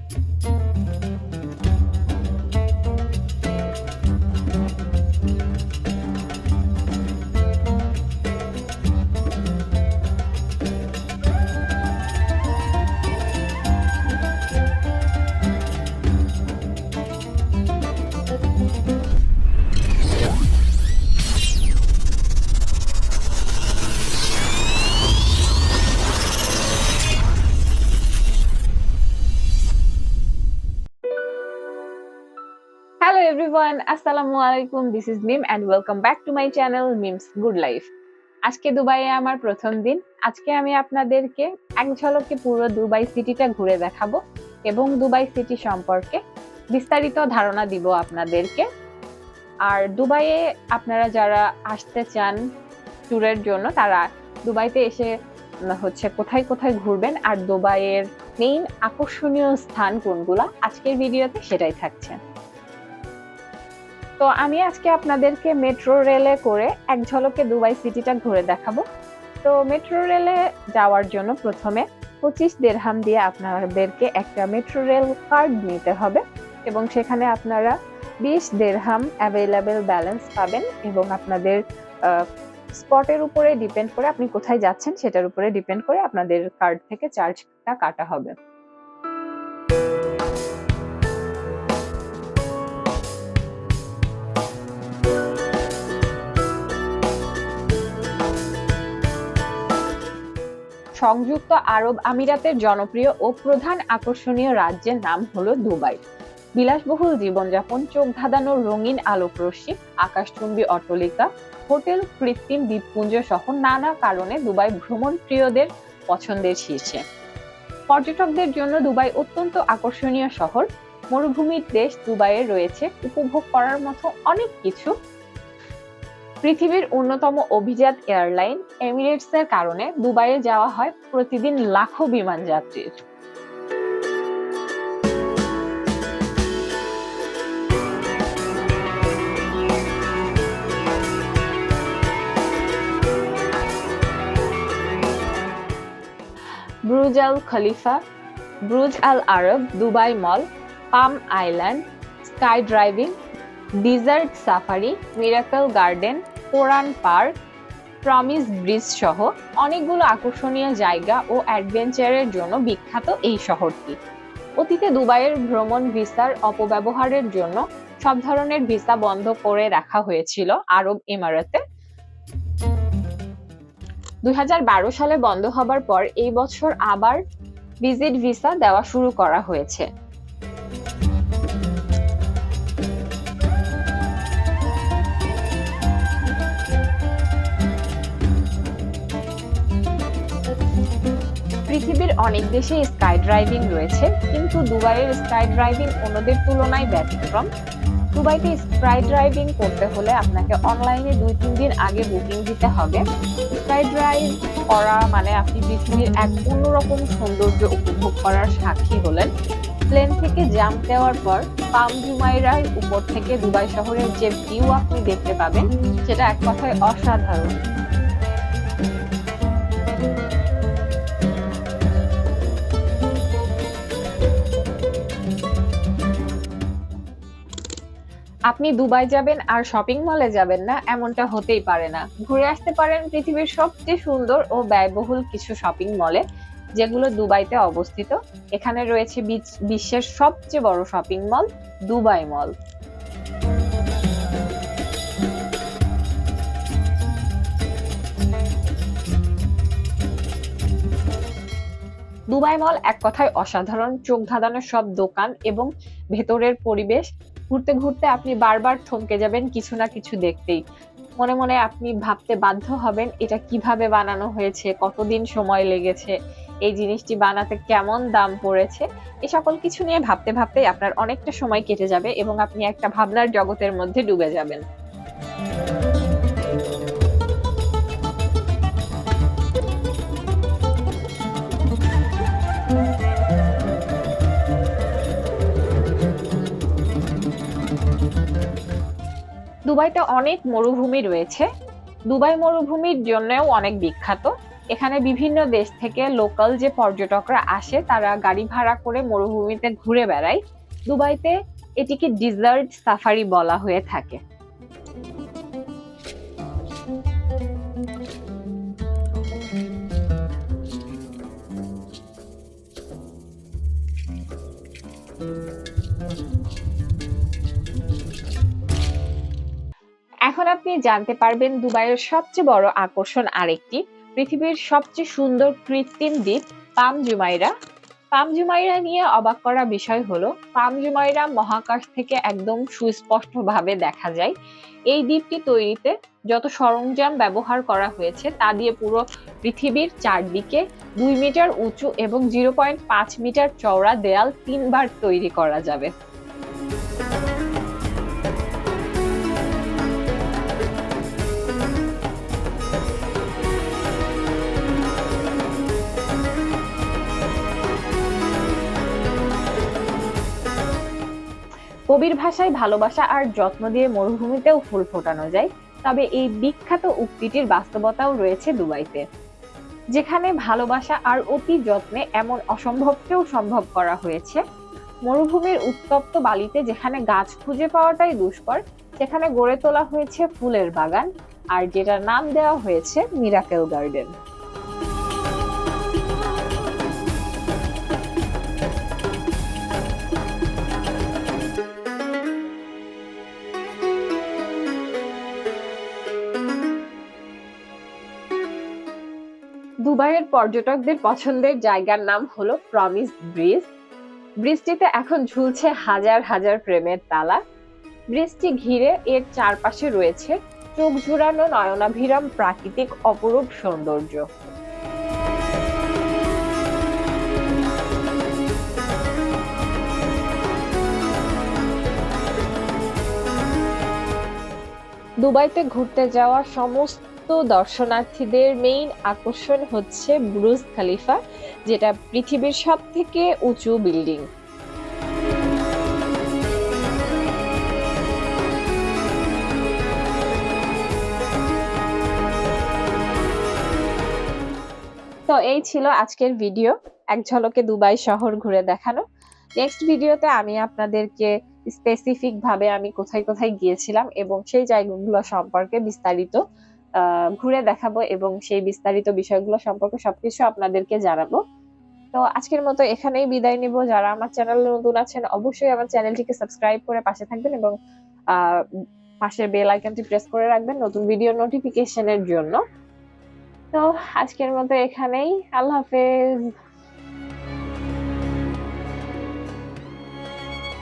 Hello everyone, Assalamualaikum. This is Mim and welcome back to my channel Mimz Good Life. আজকে দুবাইয়ে আমার প্রথম দিন। আজকে আমি আপনাদেরকে এক ঝলকে পুরো দুবাই সিটিটা ঘুরে দেখাবো এবং দুবাই সিটি সম্পর্কে বিস্তারিত ধারণা দিব আপনাদেরকে। আর দুবাইয়ে আপনারা যারা আসতে চান ট্যুরের জন্য তারা দুবাইতে এসে কোথায় কোথায় ঘুরবেন আর দুবাইয়ের মেইন আকর্ষণীয় স্থান কোনগুলা আজকের ভিডিওতে সেটাই থাকছে। তো আমি আজকে আপনাদেরকে মেট্রো রেলে করে এক ঝলকে দুবাই সিটিটা ঘুরে দেখাবো। তো মেট্রো রেলে যাওয়ার জন্য প্রথমে 25 দিরহাম দিয়ে আপনাদেরকে একটা মেট্রো রেল কার্ড নিতে হবে এবং সেখানে আপনারা 20 দিরহাম অ্যাভেলেবেল ব্যালেন্স পাবেন এবং আপনাদের স্পটের উপরে ডিপেন্ড করে আপনি কোথায় যাচ্ছেন সেটার উপরে ডিপেন্ড করে আপনাদের কার্ড থেকে চার্জটা কাটা হবে। সংযুক্ত আরব আমিরাতের জনপ্রিয় ও প্রধান আকর্ষণীয় রাজ্যের নাম হলো দুবাই। বিলাসবহুল জীবনযাপন, চোখ ধাঁধানো রঙিন আলোকরশ্মি, আকাশচুম্বী অট্টালিকা, হোটেল, কৃত্রিম দ্বীপপুঞ্জ সহ নানা কারণে দুবাই ভ্রমণ প্রিয়দের পছন্দের শীর্ষে। পর্যটকদের জন্য দুবাই অত্যন্ত আকর্ষণীয় শহর। মরুভূমির দেশ দুবাইয়ে রয়েছে উপভোগ করার মতো অনেক কিছু। পৃথিবীর অন্যতম অভিজাত এয়ারলাইন এমিরেটসের কারণে দুবাইয়ে যাওয়া হয় প্রতিদিন লাখো বিমান যাত্রীর। Burj Al Khalifa, Burj Al Arab, Dubai Mall, Palm Island, sky driving, desert safari, Miracle Garden, Quran Park, Promise Bridge সহ অনেকগুলো আকর্ষণীয় জায়গা ও অ্যাডভেঞ্চারের জন্য বিখ্যাত এই শহরটি। অতীতে দুবাইয়ের ভ্রমণ ভিসার অপব্যবহারের জন্য সব ধরনের ভিসা বন্ধ করে রাখা হয়েছিল আরব এমিরেতে। 2012 সালে বন্ধ হবার পর এই বছর আবার ভিজিট ভিসা দেওয়া শুরু করা হয়েছে। পৃথিবীর অনেক দেশে স্কাই ড্রাইভিং রয়েছে, কিন্তু দুবাইয়ের স্কাই ড্রাইভিং অন্যদের তুলনায় ব্যতিক্রম। দুবাইতে স্কাই ড্রাইভিং করতে হলে আপনাকে অনলাইনে 2-3 দিন আগে বুকিং দিতে হবে। স্কাই ড্রাইভ করা মানে আপনি পৃথিবীর এক অন্যরকম সৌন্দর্য উপভোগ করার সাক্ষী হলেন। প্লেন থেকে জাম্প দেওয়ার পর পাম জুমাইরার উপর থেকে দুবাই শহরের যে ভিউ আপনি দেখতে পাবেন সেটা এক কথায় অসাধারণ। আপনি দুবাই যাবেন আর শপিং মলে যাবেন না এমনটা হতেই পারে না। ঘুরে আসতে পারেন পৃথিবীর সবচেয়ে সুন্দর ও ব্যয়বহুল কিছু শপিং মলে, যেগুলো দুবাইতে অবস্থিত। এখানে রয়েছে বিশ্বের সবচেয়ে বড় শপিং মল দুবাই মল। দুবাই মল এক কথায় অসাধারণ। চোখ ধাঁধানো সব দোকান এবং ভেতরের পরিবেশ, ঘুরতে ঘুরতে আপনি বারবার থমকে যাবেন কিছু না কিছু দেখতেই। মনে মনে আপনি ভাবতে বাধ্য হবেন এটা কিভাবে বানানো হয়েছে, কতদিন সময় লেগেছে, এই জিনিসটি বানাতে কেমন দাম পড়েছে। এই সকল কিছু নিয়ে ভাবতে ভাবতেই আপনার অনেকটা সময় কেটে যাবে এবং আপনি একটা ভাবনার জগতের মধ্যে ডুবে যাবেন। দুবাইতে অনেক মরুভূমি রয়েছে। দুবাই মরুভূমির জন্যও অনেক বিখ্যাত। এখানে বিভিন্ন দেশ থেকে লোকাল যে পর্যটকরা আসে তারা গাড়ি ভাড়া করে মরুভূমিতে ঘুরে বেড়ায়। দুবাইতে এটিকে ডিজার্ট সাফারি বলা হয়ে থাকে। এখন আপনি জানতে পারবেন দুবাইয়ের সবচেয়ে বড় আকর্ষণ আরেকটি, পৃথিবীর সবচেয়ে সুন্দর কৃত্রিম দ্বীপ পাম জুমাইরা। পাম জুমাইরা নিয়ে অবাক করা বিষয় হলো, পাম জুমাইরা মহাকাশ থেকে একদম সুস্পষ্টভাবে দেখা যায়। এই দ্বীপটি তৈরিতে যত সরঞ্জাম ব্যবহার করা হয়েছে তা দিয়ে পুরো পৃথিবীর চারদিকে 2 মিটার উঁচু এবং 0.5 মিটার চওড়া দেয়াল 3 বার তৈরি করা যাবে। কবির ভাষায় ভালোবাসা আর যত্ন দিয়ে মরুভূমিতেও ফুল ফোটানো যায়, তবে এই বিখ্যাত উক্তিটির বাস্তবতাও রয়েছে দুবাইতে, যেখানে ভালোবাসা আর অতি যত্নে এমন অসম্ভবকেও সম্ভব করা হয়েছে। মরুভূমির উত্তপ্ত বালিতে যেখানে গাছ খুঁজে পাওয়াটাই দুষ্কর, সেখানে গড়ে তোলা হয়েছে ফুলের বাগান, আর যেটার নাম দেওয়া হয়েছে মিরাকেল গার্ডেন। দুবাইয়ের পর্যটকদের পছন্দের জায়গার নাম হলো প্রমিস ব্রিজ। ব্রিজটিতে এখন ঝুলছে হাজার হাজার প্রেমের তালা। ব্রিজটি ঘিরে এর চারপাশে রয়েছে চোখ জুড়ানো নয়নাভিরাম প্রাকৃতিক অপরূপ সৌন্দর্য। দুবাইতে ঘুরতে যাওয়া সমস্ত দর্শনার্থীদের মেইন আকর্ষণ হচ্ছে বুর্জ খলিফা, যেটা পৃথিবীর সবথেকে উঁচু বিল্ডিং। তো এই ছিল আজকের ভিডিও, এক ঝলকে দুবাই শহর ঘুরে দেখানো। নেক্সট ভিডিওতে আমি আপনাদেরকে স্পেসিফিক ভাবে আমি কোথায় কোথায় গিয়েছিলাম এবং সেই জায়গাগুলো সম্পর্কে বিস্তারিত ঘুরে দেখাবো এবং সেই বিস্তারিত বিষয়গুলো সম্পর্কে সবকিছু আপনাদেরকে জানাবো। তো আজকের মতো এখানেই বিদায় নিব। যারা আমার চ্যানেলে নতুন আছেন অবশ্যই আমার চ্যানেলটিকে সাবস্ক্রাইব করে পাশে থাকবেন এবং পাশের বেল আইকনটি প্রেস করে রাখবেন নতুন ভিডিও নোটিফিকেশনের জন্য। তো আজকের মতো এখানেই, আল্লাহ হাফেজ।